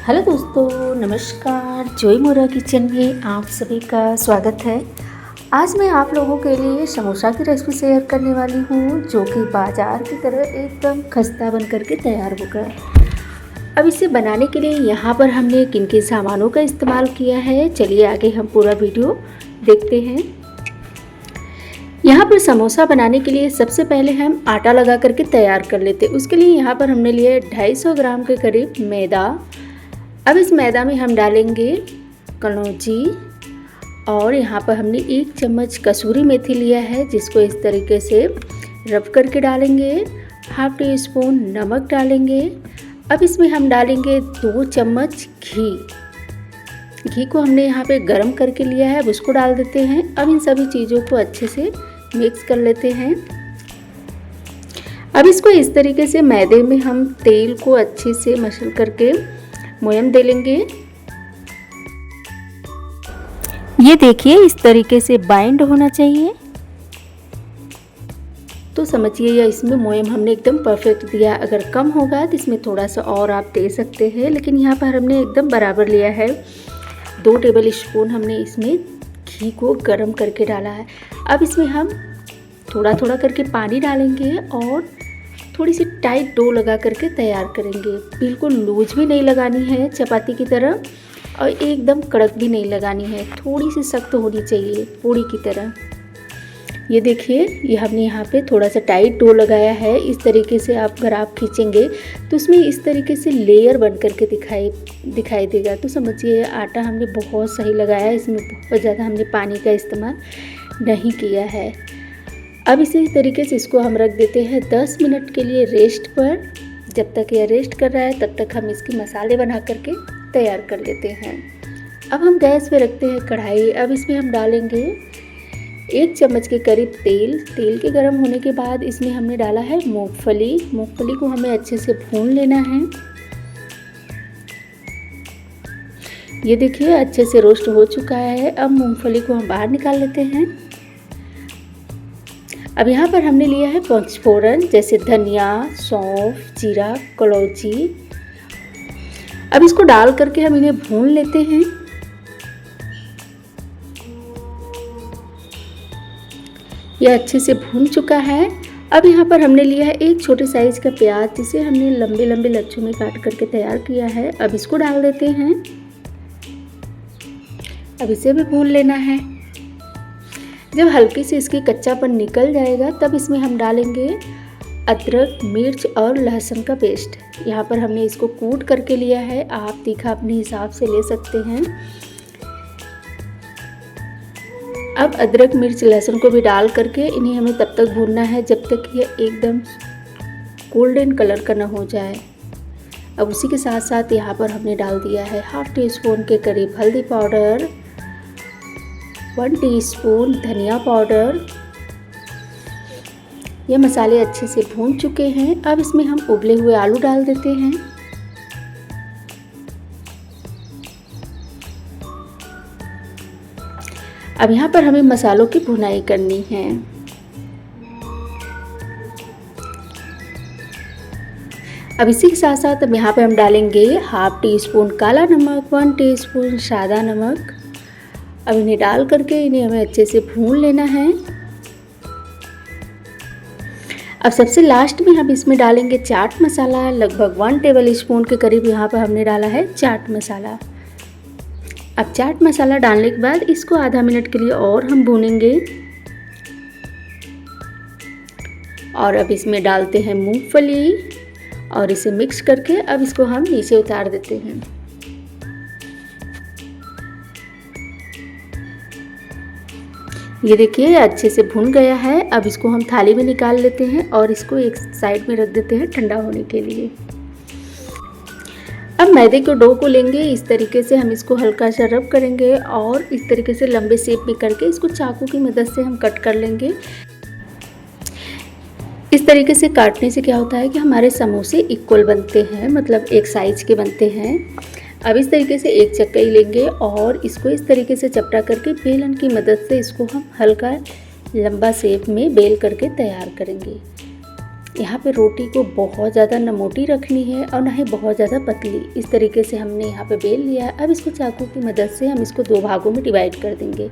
Hello दोस्तों, नमस्कार। Joy मोरा किचन में आप सभी का स्वागत है। आज मैं आप लोगों के लिए समोसा की रेसिपी शेयर करने वाली हूँ, जो कि बाज़ार की तरह एकदम खस्ता बन करके तैयार होगा। अब इसे बनाने के लिए यहाँ पर हमने किन किन सामानों का इस्तेमाल किया है, चलिए आगे हम पूरा वीडियो देखते हैं। यहाँ पर समोसा बनाने के लिए सबसे पहले हम आटा लगा करके तैयार कर लेते हैं। उसके लिए यहाँ पर हमने लिए 250 ग्राम के करीब मैदा। अब इस मैदा में हम डालेंगे कलौंजी और यहाँ पर हमने 1 चम्मच कसूरी मेथी लिया है, जिसको इस तरीके से रब करके डालेंगे। हाफ टी स्पून नमक डालेंगे। अब इसमें हम डालेंगे 2 चम्मच घी को हमने यहाँ पे गरम करके लिया है, अब उसको डाल देते हैं। अब इन सभी चीज़ों को अच्छे से मिक्स कर लेते हैं। अब इसको इस तरीके से मैदे में हम तेल को अच्छे से मसल करके मोयन दे लेंगे। ये देखिए, इस तरीके से बाइंड होना चाहिए, तो समझिए या इसमें मोयम हमने एकदम परफेक्ट दिया। अगर कम होगा तो इसमें थोड़ा सा और आप दे सकते हैं, लेकिन यहाँ पर हमने एकदम बराबर लिया है। 2 टेबल स्पून हमने इसमें घी को गरम करके डाला है। अब इसमें हम थोड़ा थोड़ा करके पानी डालेंगे और थोड़ी सी टाइट डो लगा करके तैयार करेंगे। बिल्कुल लूज भी नहीं लगानी है चपाती की तरह, और एकदम कड़क भी नहीं लगानी है, थोड़ी सी सख्त होनी चाहिए पूड़ी की तरह। ये देखिए, ये हमने यहाँ पे थोड़ा सा टाइट डो लगाया है। इस तरीके से अगर आप खींचेंगे तो उसमें इस तरीके से लेयर बन करके दिखाई देगा। तो समझिए आटा हमने बहुत सही लगाया है, इसमें बहुत ज़्यादा हमने पानी का इस्तेमाल नहीं किया है। अब इसी तरीके से इसको हम रख देते हैं 10 मिनट के लिए रेस्ट पर। जब तक यह रेस्ट कर रहा है तब तक हम इसके मसाले बना करके तैयार कर लेते हैं। अब हम गैस पे रखते हैं कढ़ाई। अब इसमें हम डालेंगे 1 चम्मच के करीब तेल के गर्म होने के बाद इसमें हमने डाला है मूंगफली को हमें अच्छे से भून लेना है। ये देखिए, अच्छे से रोस्ट हो चुका है। अब मूंगफली को हम बाहर निकाल लेते हैं। अब यहाँ पर हमने लिया है पचफोरन, जैसे धनिया, सौंफ, जीरा, कलौंजी। अब इसको डाल करके हम इन्हें भून लेते हैं। यह अच्छे से भून चुका है। अब यहाँ पर हमने लिया है 1 छोटे साइज का प्याज, जिसे हमने लंबे लंबे लच्छों में काट करके तैयार किया है। अब इसको डाल देते हैं। अब इसे भी भून लेना है। जब हल्की से इसकी कच्चापन निकल जाएगा तब इसमें हम डालेंगे अदरक, मिर्च और लहसुन का पेस्ट। यहाँ पर हमने इसको कूट करके लिया है, आप तीखा अपने हिसाब से ले सकते हैं। अब अदरक, मिर्च, लहसुन को भी डाल करके इन्हें हमें तब तक भूनना है जब तक ये एकदम गोल्डन कलर का ना हो जाए। अब उसी के साथ साथ यहाँ पर हमने डाल दिया है हाफ टी स्पून के करीब हल्दी पाउडर, 1 टीस्पून धनिया पाउडर। ये मसाले अच्छे से भून चुके हैं। अब इसमें हम उबले हुए आलू डाल देते हैं। अब यहाँ पर हमें मसालों की भुनाई करनी है। अब इसी के साथ साथ अब यहाँ पे हम डालेंगे हाफ टी स्पून काला नमक, 1 टीस्पून सादा नमक। अब इन्हें डाल करके इन्हें हमें अच्छे से भून लेना है। अब सबसे लास्ट में हम इसमें डालेंगे चाट मसाला, लगभग 1 टेबल स्पून के करीब यहाँ पर हमने डाला है चाट मसाला। अब चाट मसाला डालने के बाद इसको आधा मिनट के लिए और हम भूनेंगे। और अब इसमें डालते हैं मूंगफली और इसे मिक्स करके अब इसको हम नीचे उतार देते हैं। ये देखिए, अच्छे से भुन गया है। अब इसको हम थाली में निकाल लेते हैं और इसको एक साइड में रख देते हैं ठंडा होने के लिए। अब मैदे के डो को लेंगे, इस तरीके से हम इसको हल्का सा रब करेंगे और इस तरीके से लंबे शेप में करके इसको चाकू की मदद से हम कट कर लेंगे। इस तरीके से काटने से क्या होता है कि हमारे समोसे इक्वल बनते हैं, मतलब एक साइज के बनते हैं। अब इस तरीके से एक चक्की लेंगे और इसको इस तरीके से चपटा करके बेलन की मदद से इसको हम हल्का लंबा शेप में बेल करके तैयार करेंगे। यहाँ पे रोटी को बहुत ज़्यादा न मोटी रखनी है और ना ही बहुत ज़्यादा पतली। इस तरीके से हमने यहाँ पे बेल लिया है। अब इसको चाकू की मदद से हम इसको 2 भागों में डिवाइड कर देंगे।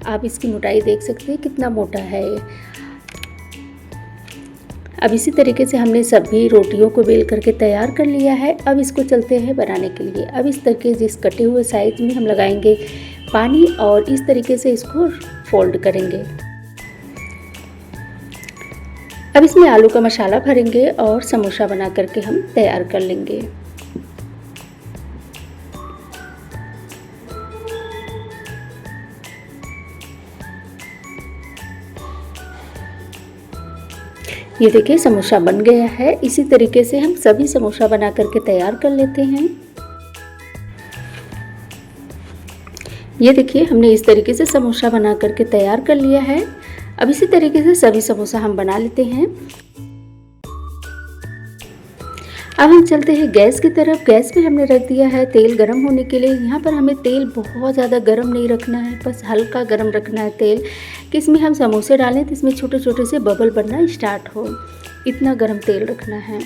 आप इसकी मोटाई देख सकते हैं कितना मोटा है ये। अब इसी तरीके से हमने सभी रोटियों को बेल करके तैयार कर लिया है। अब इसको चलते हैं बनाने के लिए। अब इस तरीके से इस कटे हुए साइज में हम लगाएंगे पानी और इस तरीके से इसको फोल्ड करेंगे। अब इसमें आलू का मसाला भरेंगे और समोसा बना करके हम तैयार कर लेंगे। ये देखिए समोसा बन गया है। इसी तरीके से हम सभी समोसा बना करके तैयार कर लेते हैं। ये देखिए हमने इस तरीके से समोसा बना करके तैयार कर लिया है। अब इसी तरीके से सभी समोसा हम बना लेते हैं। अब हम चलते हैं गैस की तरफ। गैस पे हमने रख दिया है तेल गरम होने के लिए। यहाँ पर हमें तेल बहुत ज़्यादा गरम नहीं रखना है, बस हल्का गरम रखना है तेल, कि इसमें हम समोसे डालें तो इसमें छोटे छोटे से बबल बनना स्टार्ट हो। इतना गरम तेल रखना है।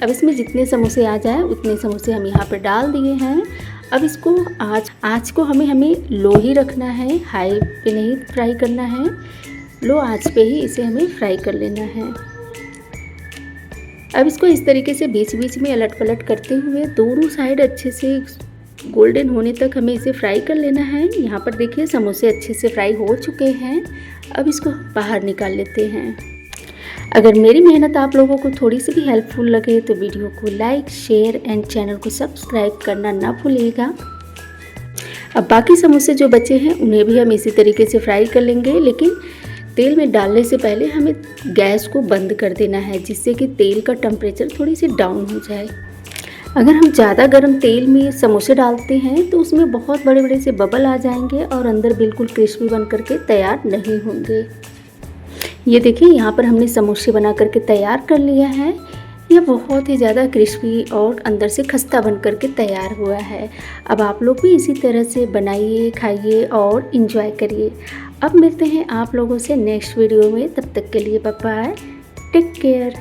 अब इसमें जितने समोसे आ जाए उतने समोसे हम यहाँ पर डाल दिए हैं। अब इसको आँच को हमें लो ही रखना है, हाई पे नहीं फ्राई करना है। लो आँच पे ही इसे हमें फ्राई कर लेना है। अब इसको इस तरीके से बीच बीच में अलट पलट करते हुए दोनों साइड अच्छे से गोल्डन होने तक हमें इसे फ्राई कर लेना है। यहाँ पर देखिए समोसे अच्छे से फ्राई हो चुके हैं। अब इसको बाहर निकाल लेते हैं। अगर मेरी मेहनत आप लोगों को थोड़ी सी भी हेल्पफुल लगे तो वीडियो को लाइक, शेयर एंड चैनल को सब्सक्राइब करना ना भूलिएगा। अब बाकी समोसे जो बचे हैं उन्हें भी हम इसी तरीके से फ्राई कर लेंगे, लेकिन तेल में डालने से पहले हमें गैस को बंद कर देना है, जिससे कि तेल का टेम्परेचर थोड़ी सी डाउन हो जाए। अगर हम ज़्यादा गर्म तेल में समोसे डालते हैं तो उसमें बहुत बड़े बड़े से बबल आ जाएंगे और अंदर बिल्कुल क्रिस्पी बन करके तैयार नहीं होंगे। ये देखिए यहाँ पर हमने समोसे बना करके तैयार कर लिया है। यह बहुत ही ज़्यादा क्रिस्पी और अंदर से खस्ता बन करके तैयार हुआ है। अब आप लोग भी इसी तरह से बनाइए, खाइए और इन्जॉय करिए। अब मिलते हैं आप लोगों से नेक्स्ट वीडियो में। तब तक के लिए बाय बाय, टेक केयर।